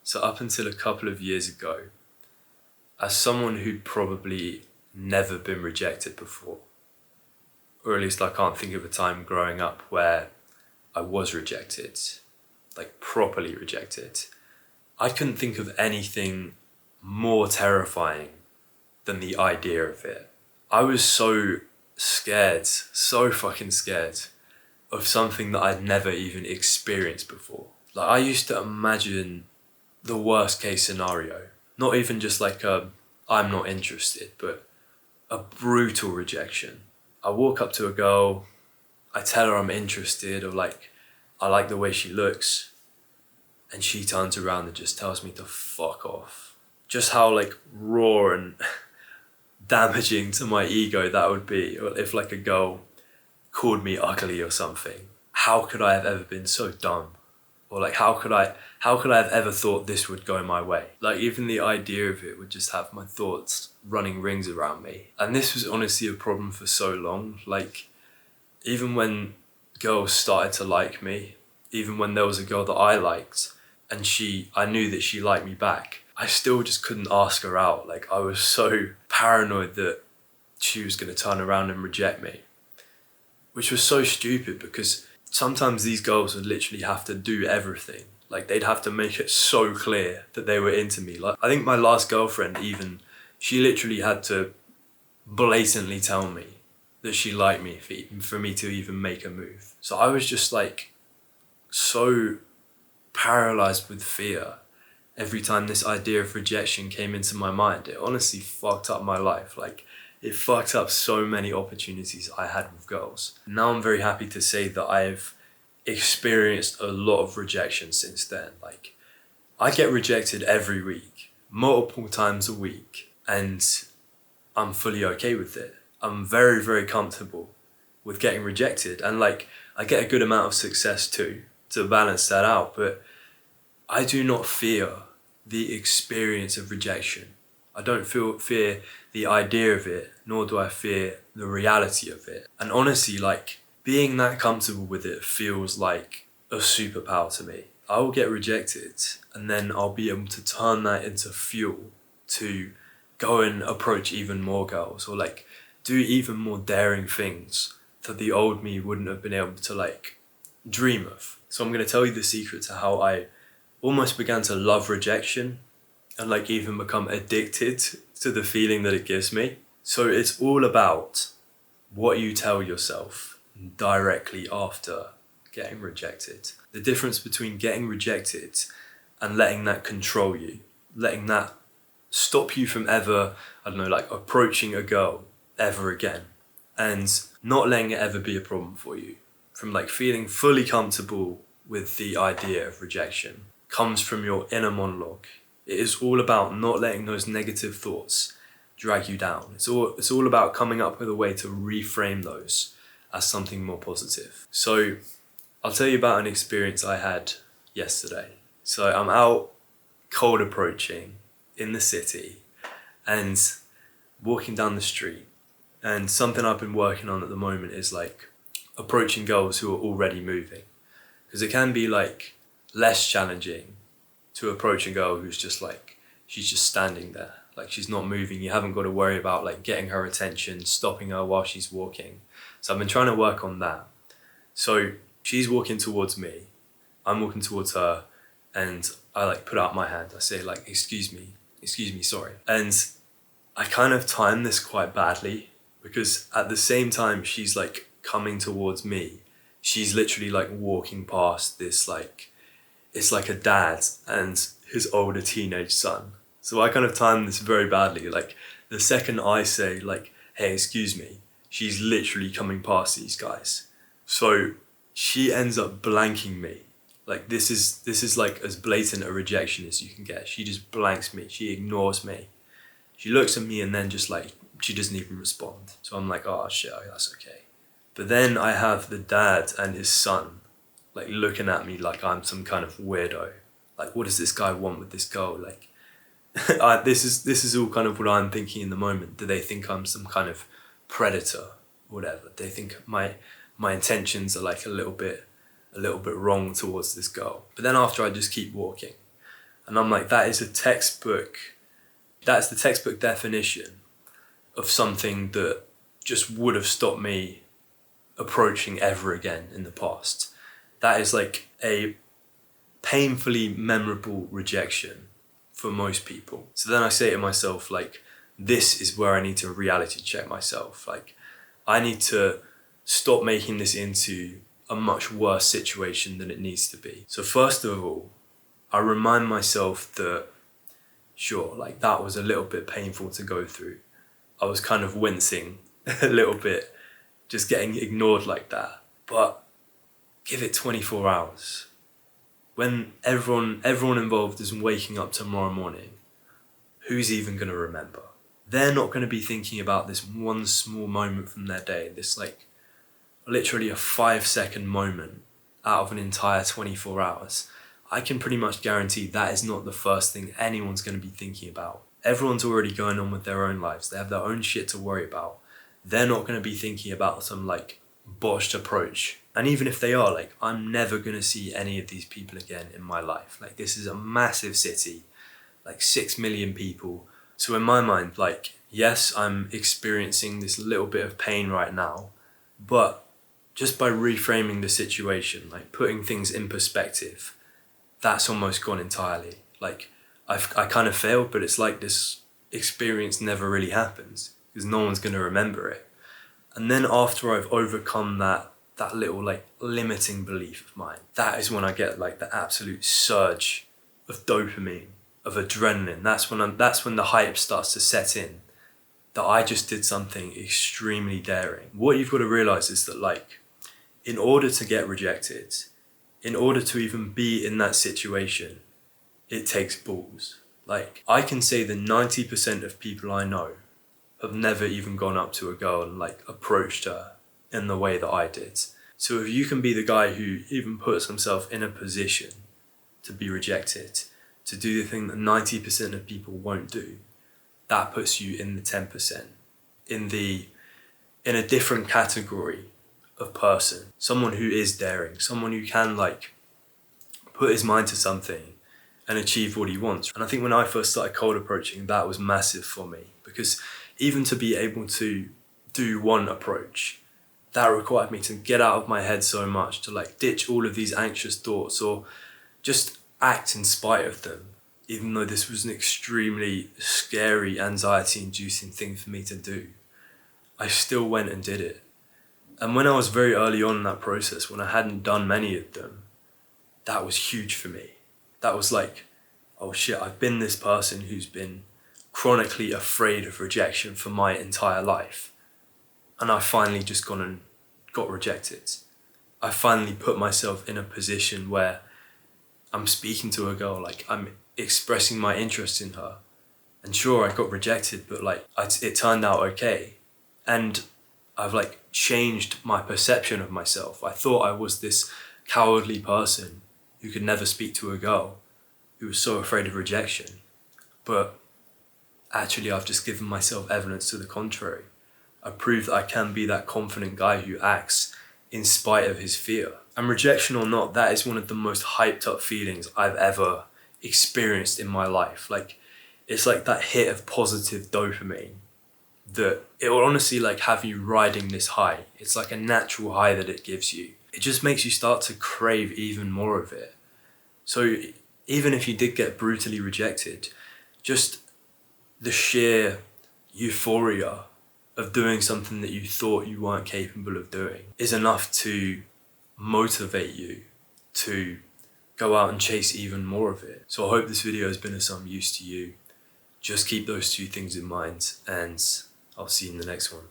So up until a couple of years ago, as someone who'd probably never been rejected before, or at least I can't think of a time growing up where I was rejected, like properly rejected, I couldn't think of anything more terrifying than the idea of it. I was so scared, so fucking scared of something that I'd never even experienced before. Like, I used to imagine the worst case scenario, not even just like a I'm not interested, but a brutal rejection. I walk up to a girl, I tell her I'm interested, or like I like the way she looks, and she turns around and just tells me to fuck off. Just how like raw and damaging to my ego that would be, or if like a girl called me ugly or something. How could I have ever been so dumb? Or like how could I have ever thought this would go my way? Like, even the idea of it would just have my thoughts running rings around me. And this was honestly a problem for so long. Like, even when girls started to like me, even when there was a girl that I liked and I knew that she liked me back, I still just couldn't ask her out. Like, I was so paranoid that she was going to turn around and reject me, which was so stupid because sometimes these girls would literally have to do everything. Like, they'd have to make it so clear that they were into me. Like, I think my last girlfriend even, she literally had to blatantly tell me that she liked me for me to even make a move. So I was just like so paralyzed with fear every time this idea of rejection came into my mind. It honestly fucked up my life. Like, it fucked up so many opportunities I had with girls. Now I'm very happy to say that I've experienced a lot of rejection since then. Like, I get rejected every week, multiple times a week, and I'm fully okay with it. I'm very, very comfortable with getting rejected, and like, I get a good amount of success too, to balance that out, but I do not fear the experience of rejection. I don't fear the idea of it, nor do I fear the reality of it. And honestly, like, being that comfortable with it feels like a superpower to me. I will get rejected and then I'll be able to turn that into fuel to go and approach even more girls, or like do even more daring things that the old me wouldn't have been able to like dream of. So I'm going to tell you the secret to how I almost began to love rejection and like even become addicted to the feeling that it gives me. So it's all about what you tell yourself directly after getting rejected. The difference between getting rejected and letting that control you, letting that stop you from ever, I don't know, like approaching a girl ever again, and not letting it ever be a problem for you, from like feeling fully comfortable with the idea of rejection, comes from your inner monologue. It is all about not letting those negative thoughts drag you down. It's all about coming up with a way to reframe those as something more positive. So I'll tell you about an experience I had yesterday. So I'm out cold approaching in the city and walking down the street, and something I've been working on at the moment is like approaching girls who are already moving, because it can be like less challenging to approach a girl who's just like, she's just standing there, like she's not moving. You haven't got to worry about like getting her attention, stopping her while she's walking. So I've been trying to work on that. So she's walking towards me, I'm walking towards her, and I like put out my hand. I say like, excuse me, sorry. And I kind of timed this quite badly, because at the same time she's like coming towards me, she's literally like walking past this like, it's like a dad and his older teenage son. So I kind of timed this very badly. Like, the second I say like, hey, excuse me, she's literally coming past these guys. So she ends up blanking me. Like, this is like as blatant a rejection as you can get. She just blanks me, she ignores me. She looks at me and then just like, she doesn't even respond. So I'm like, oh shit, that's okay. But then I have the dad and his son like looking at me like I'm some kind of weirdo. Like, what does this guy want with this girl? Like, this is all kind of what I'm thinking in the moment. Do they think I'm some kind of predator or whatever? They think my intentions are like a little bit wrong towards this girl. But then after I just keep walking, And I'm like, that's the textbook definition of something that just would have stopped me approaching ever again in the past. That is like a painfully memorable rejection for most people. So then I say to myself, like, this is where I need to reality check myself. Like, I need to stop making this into a much worse situation than it needs to be. So first of all, I remind myself that, sure, like that was a little bit painful to go through. I was kind of wincing a little bit, just getting ignored like that. But give it 24 hours. When everyone involved is waking up tomorrow morning, who's even going to remember? They're not going to be thinking about this one small moment from their day, this like literally a 5-second moment out of an entire 24 hours. I can pretty much guarantee that is not the first thing anyone's going to be thinking about. Everyone's already going on with their own lives. They have their own shit to worry about. They're not going to be thinking about some like botched approach. And even if they are, like, I'm never going to see any of these people again in my life. Like, this is a massive city, like 6 million people. So in my mind, like, yes, I'm experiencing this little bit of pain right now, but just by reframing the situation, like putting things in perspective, that's almost gone entirely. Like, I kind of failed, but it's like this experience never really happens because no one's going to remember it. And then after I've overcome that little like limiting belief of mine, that is when I get like the absolute surge of dopamine, of adrenaline. That's when the hype starts to set in, that I just did something extremely daring. What you've got to realize is that, like, in order to get rejected, in order to even be in that situation, it takes balls. Like, I can say that 90% of people I know have never even gone up to a girl and like approached her in the way that I did. So if you can be the guy who even puts himself in a position to be rejected, to do the thing that 90% of people won't do, that puts you in the 10%, in a different category of person. Someone who is daring, someone who can like put his mind to something and achieve what he wants. And I think when I first started cold approaching, that was massive for me, because even to be able to do one approach, that required me to get out of my head so much, to like ditch all of these anxious thoughts or just act in spite of them. Even though this was an extremely scary, anxiety-inducing thing for me to do, I still went and did it. And when I was very early on in that process, when I hadn't done many of them, that was huge for me. That was like, oh shit, I've been this person who's been chronically afraid of rejection for my entire life. And I finally just gone and got rejected. I finally put myself in a position where I'm speaking to a girl, like I'm expressing my interest in her. And sure, I got rejected, but like it turned out okay. And I've like changed my perception of myself. I thought I was this cowardly person who could never speak to a girl, who was so afraid of rejection. But actually, I've just given myself evidence to the contrary. I proved that I can be that confident guy who acts in spite of his fear. And rejection or not, that is one of the most hyped up feelings I've ever experienced in my life. Like, it's like that hit of positive dopamine that it will honestly like have you riding this high. It's like a natural high that it gives you. It just makes you start to crave even more of it. So even if you did get brutally rejected, just the sheer euphoria of doing something that you thought you weren't capable of doing is enough to motivate you to go out and chase even more of it. So I hope this video has been of some use to you. Just keep those two things in mind, and I'll see you in the next one.